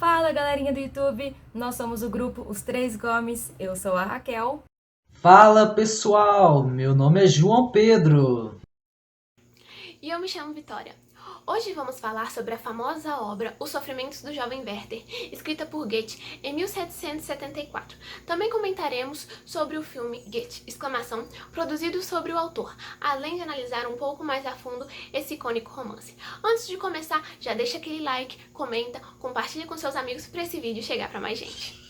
Fala galerinha do YouTube, nós somos o grupo Os Três Gomes, eu sou a Raquel. Fala pessoal, meu nome é João Pedro. E eu me chamo Vitória. Hoje vamos falar sobre a famosa obra Os Sofrimentos do Jovem Werther, escrita por Goethe em 1774. Também comentaremos sobre o filme Goethe! Produzido sobre o autor, além de analisar um pouco mais a fundo esse icônico romance. Antes de começar, já deixa aquele like, comenta, compartilha com seus amigos para esse vídeo chegar para mais gente.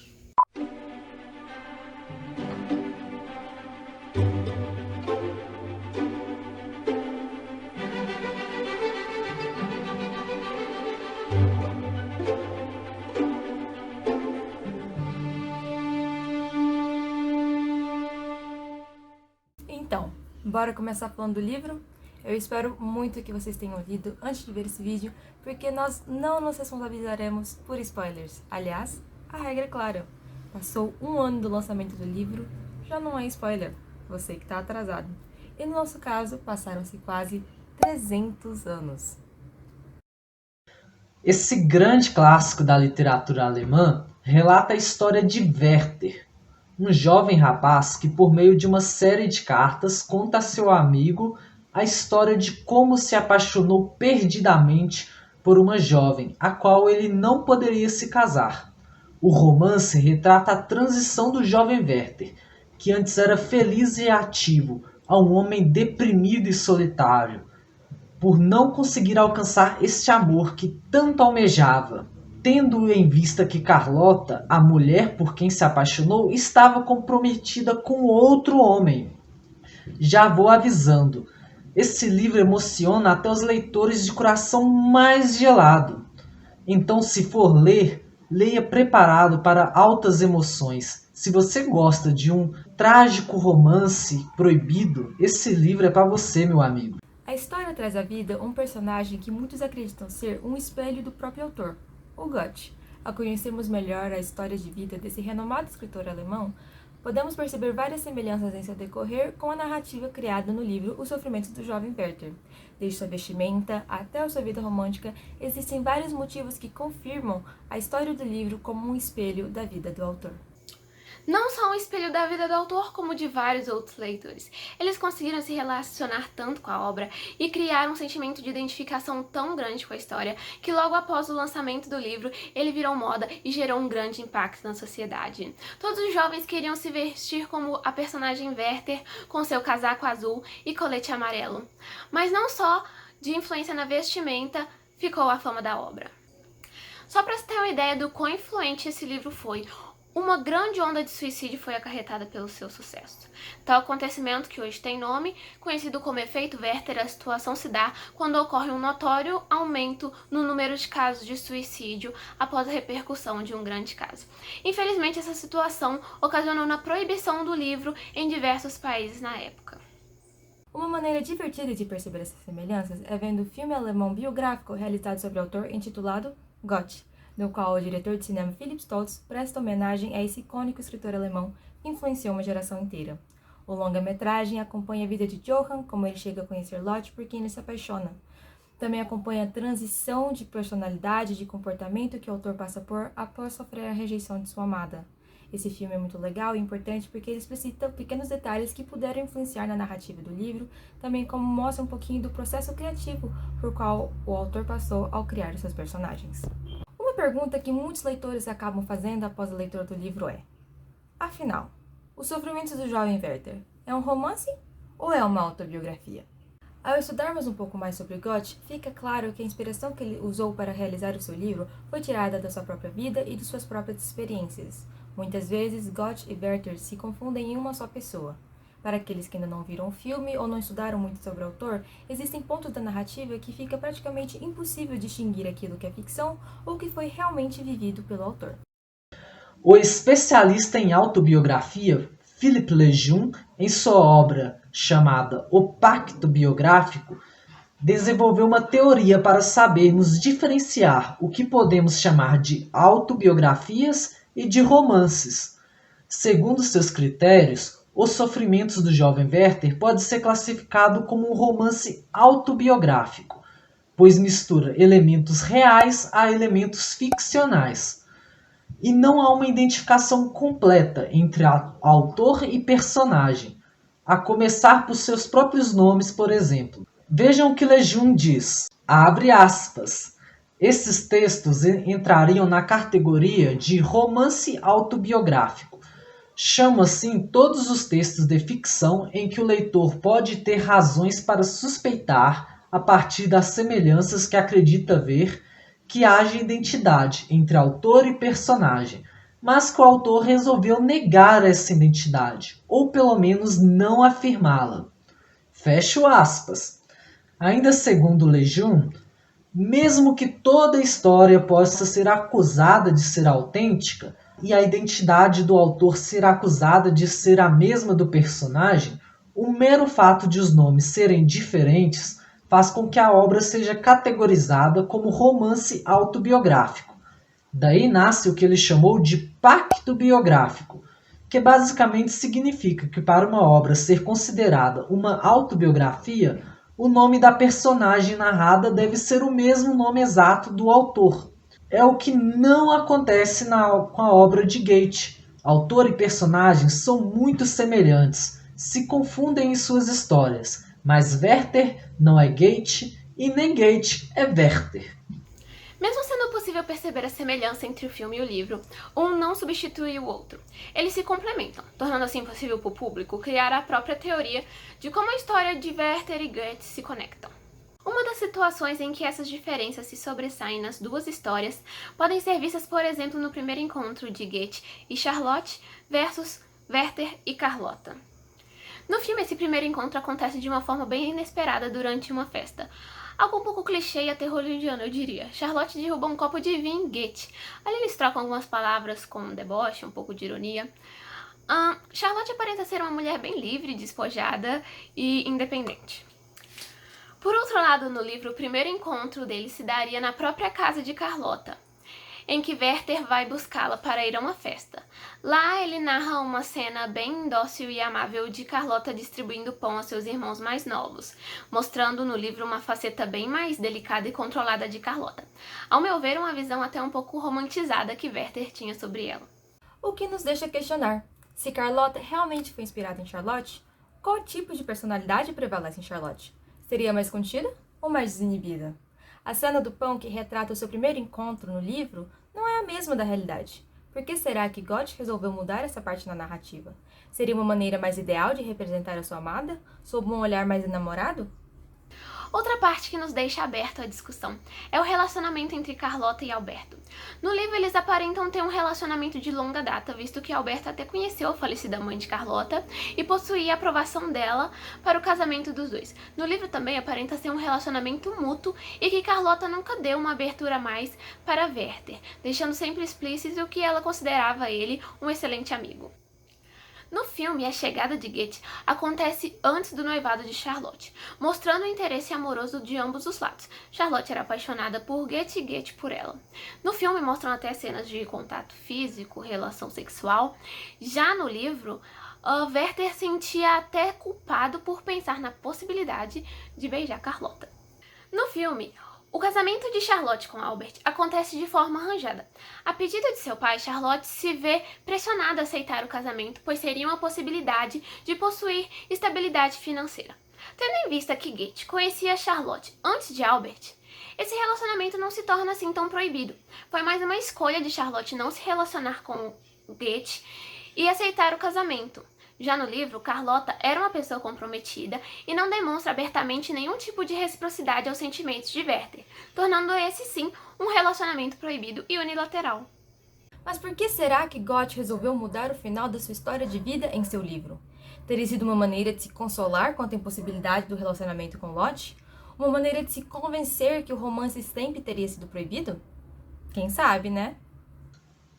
Então, bora começar falando do livro? Eu espero muito que vocês tenham lido antes de ver esse vídeo, porque nós não nos responsabilizaremos por spoilers. Aliás, a regra é clara. Passou um ano do lançamento do livro, já não é spoiler, você que está atrasado. E no nosso caso, passaram-se quase 300 anos. Esse grande clássico da literatura alemã relata a história de Werther, um jovem rapaz que, por meio de uma série de cartas, conta a seu amigo a história de como se apaixonou perdidamente por uma jovem, a qual ele não poderia se casar. O romance retrata a transição do jovem Werther, que antes era feliz e ativo, a um homem deprimido e solitário, por não conseguir alcançar este amor que tanto almejava, tendo em vista que Carlota, a mulher por quem se apaixonou, estava comprometida com outro homem. Já vou avisando, esse livro emociona até os leitores de coração mais gelado. Então, se for ler, leia preparado para altas emoções. Se você gosta de um trágico romance proibido, esse livro é para você, meu amigo. A história traz à vida um personagem que muitos acreditam ser um espelho do próprio autor, o Goethe. Ao conhecermos melhor a história de vida desse renomado escritor alemão, podemos perceber várias semelhanças em seu decorrer com a narrativa criada no livro Os Sofrimentos do Jovem Werther. Desde sua vestimenta até a sua vida romântica, existem vários motivos que confirmam a história do livro como um espelho da vida do autor. Não só um espelho da vida do autor, como de vários outros leitores. Eles conseguiram se relacionar tanto com a obra e criar um sentimento de identificação tão grande com a história, que logo após o lançamento do livro, ele virou moda e gerou um grande impacto na sociedade. Todos os jovens queriam se vestir como a personagem Werther, com seu casaco azul e colete amarelo. Mas não só de influência na vestimenta ficou a fama da obra. Só para você ter uma ideia do quão influente esse livro foi, uma grande onda de suicídio foi acarretada pelo seu sucesso. Tal acontecimento, que hoje tem nome, conhecido como efeito Werther, a situação se dá quando ocorre um notório aumento no número de casos de suicídio após a repercussão de um grande caso. Infelizmente, essa situação ocasionou na proibição do livro em diversos países na época. Uma maneira divertida de perceber essas semelhanças é vendo o filme alemão biográfico realizado sobre o autor intitulado Goethe, no qual o diretor de cinema Philipp Stoltz presta homenagem a esse icônico escritor alemão que influenciou uma geração inteira. O longa-metragem acompanha a vida de Johann, como ele chega a conhecer Lotte, por quem ele se apaixona. Também acompanha a transição de personalidade e de comportamento que o autor passa por após sofrer a rejeição de sua amada. Esse filme é muito legal e importante porque ele explicita pequenos detalhes que puderam influenciar na narrativa do livro, também como mostra um pouquinho do processo criativo por qual o autor passou ao criar seus personagens. Uma pergunta que muitos leitores acabam fazendo após a leitura do livro é: afinal, Os Sofrimentos do Jovem Werther é um romance ou é uma autobiografia? Ao estudarmos um pouco mais sobre Goethe, fica claro que a inspiração que ele usou para realizar o seu livro foi tirada da sua própria vida e de suas próprias experiências. Muitas vezes, Goethe e Werther se confundem em uma só pessoa. Para aqueles que ainda não viram o filme ou não estudaram muito sobre o autor, existem pontos da narrativa que fica praticamente impossível distinguir aquilo que é ficção ou que foi realmente vivido pelo autor. O especialista em autobiografia Philippe Lejeune, em sua obra chamada O Pacto Biográfico, desenvolveu uma teoria para sabermos diferenciar o que podemos chamar de autobiografias e de romances. Segundo seus critérios, Os Sofrimentos do Jovem Werther pode ser classificado como um romance autobiográfico, pois mistura elementos reais a elementos ficcionais. e não há uma identificação completa entre autor e personagem, a começar por seus próprios nomes, por exemplo. Vejam o que Lejeune diz, abre aspas, esses textos entrariam na categoria de romance autobiográfico. Chamo assim todos os textos de ficção em que o leitor pode ter razões para suspeitar, a partir das semelhanças que acredita ver, que haja identidade entre autor e personagem, mas que o autor resolveu negar essa identidade, ou pelo menos não afirmá-la. Fecho aspas. Ainda segundo Lejeune, mesmo que toda a história possa ser acusada de ser autêntica, e a identidade do autor ser acusada de ser a mesma do personagem, o mero fato de os nomes serem diferentes faz com que a obra seja categorizada como romance autobiográfico. Daí nasce o que ele chamou de pacto biográfico, que basicamente significa que para uma obra ser considerada uma autobiografia, o nome da personagem narrada deve ser o mesmo nome exato do autor. É o que não acontece com a obra de Goethe. Autor e personagem são muito semelhantes, se confundem em suas histórias, mas Werther não é Goethe e nem Goethe é Werther. Mesmo sendo possível perceber a semelhança entre o filme e o livro, um não substitui o outro. Eles se complementam, tornando assim possível para o público criar a própria teoria de como a história de Werther e Goethe se conectam. Uma das situações em que essas diferenças se sobressaem nas duas histórias podem ser vistas, por exemplo, no primeiro encontro de Goethe e Charlotte versus Werther e Carlota. No filme, esse primeiro encontro acontece de uma forma bem inesperada durante uma festa. Algo um pouco clichê e até hollywoodiano, eu diria. Charlotte derruba um copo de vinho em Goethe. Ali eles trocam algumas palavras com deboche, um pouco de ironia. Charlotte aparenta ser uma mulher bem livre, despojada e independente. Por outro lado, no livro, o primeiro encontro deles se daria na própria casa de Carlota, em que Werther vai buscá-la para ir a uma festa. Lá ele narra uma cena bem dócil e amável de Carlota distribuindo pão a seus irmãos mais novos, mostrando no livro uma faceta bem mais delicada e controlada de Carlota. Ao meu ver, uma visão até um pouco romantizada que Werther tinha sobre ela. O que nos deixa questionar, se Carlota realmente foi inspirada em Charlotte, qual tipo de personalidade prevalece em Charlotte? Seria mais contida ou mais desinibida? A cena do pão que retrata o seu primeiro encontro no livro não é a mesma da realidade. Por que será que Goethe resolveu mudar essa parte na narrativa? Seria uma maneira mais ideal de representar a sua amada, sob um olhar mais enamorado? Outra parte que nos deixa aberto à discussão é o relacionamento entre Carlota e Alberto. No livro, eles aparentam ter um relacionamento de longa data, visto que Alberto até conheceu a falecida mãe de Carlota e possuía a aprovação dela para o casamento dos dois. No livro também aparenta ser um relacionamento mútuo e que Carlota nunca deu uma abertura a mais para Werther, deixando sempre explícito que ela considerava ele um excelente amigo. No filme, a chegada de Goethe acontece antes do noivado de Charlotte, mostrando o interesse amoroso de ambos os lados. Charlotte era apaixonada por Goethe e Goethe por ela. No filme mostram até cenas de contato físico, relação sexual. Já no livro, Werther sentia até culpado por pensar na possibilidade de beijar Carlota. No filme, o casamento de Charlotte com Albert acontece de forma arranjada. A pedido de seu pai, Charlotte se vê pressionada a aceitar o casamento, pois seria uma possibilidade de possuir estabilidade financeira. Tendo em vista que Goethe conhecia Charlotte antes de Albert, esse relacionamento não se torna assim tão proibido. Foi mais uma escolha de Charlotte não se relacionar com Goethe e aceitar o casamento. Já no livro, Carlota era uma pessoa comprometida e não demonstra abertamente nenhum tipo de reciprocidade aos sentimentos de Werther, tornando esse sim um relacionamento proibido e unilateral. Mas por que será que Goethe resolveu mudar o final da sua história de vida em seu livro? Teria sido uma maneira de se consolar quanto à impossibilidade do relacionamento com Lotte? Uma maneira de se convencer que o romance sempre teria sido proibido? Quem sabe, né?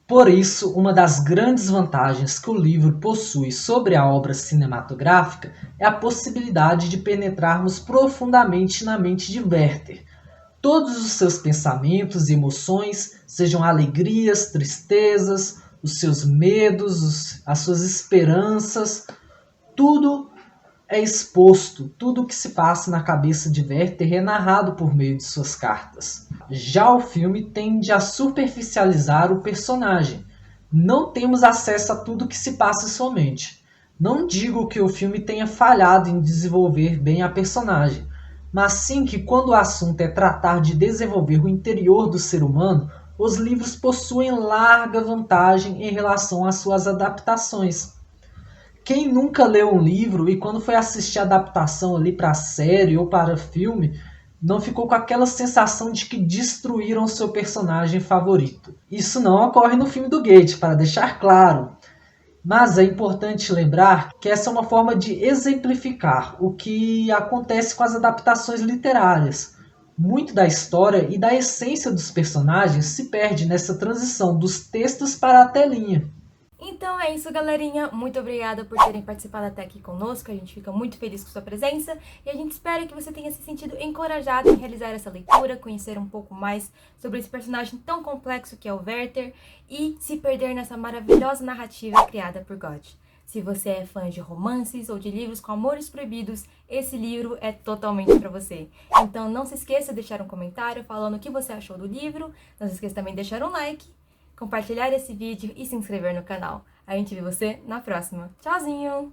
Por isso, uma das grandes vantagens que o livro possui sobre a obra cinematográfica é a possibilidade de penetrarmos profundamente na mente de Werther. Todos os seus pensamentos e emoções, sejam alegrias, tristezas, os seus medos, as suas esperanças, tudo é exposto, tudo o que se passa na cabeça de Werther é narrado por meio de suas cartas. Já o filme tende a superficializar o personagem, Não temos acesso a tudo que se passa em sua mente. Não digo que o filme tenha falhado em desenvolver bem a personagem, mas sim que quando o assunto é tratar de desenvolver o interior do ser humano, os livros possuem larga vantagem em relação às suas adaptações. Quem nunca leu um livro e quando foi assistir a adaptação ali para a série ou para filme, não ficou com aquela sensação de que destruíram seu personagem favorito? Isso não ocorre no filme do Gate, para deixar claro. Mas é importante lembrar que essa é uma forma de exemplificar o que acontece com as adaptações literárias. Muito da história e da essência dos personagens se perde nessa transição dos textos para a telinha. Então é isso, galerinha. Muito obrigada por terem participado até aqui conosco. A gente fica muito feliz com sua presença e a gente espera que você tenha se sentido encorajado em realizar essa leitura, conhecer um pouco mais sobre esse personagem tão complexo que é o Werther e se perder nessa maravilhosa narrativa criada por Goethe. Se você é fã de romances ou de livros com amores proibidos, esse livro é totalmente para você. Então não se esqueça de deixar um comentário falando o que você achou do livro. Não se esqueça também de deixar um like, compartilhar esse vídeo e se inscrever no canal. A gente vê você na próxima. Tchauzinho!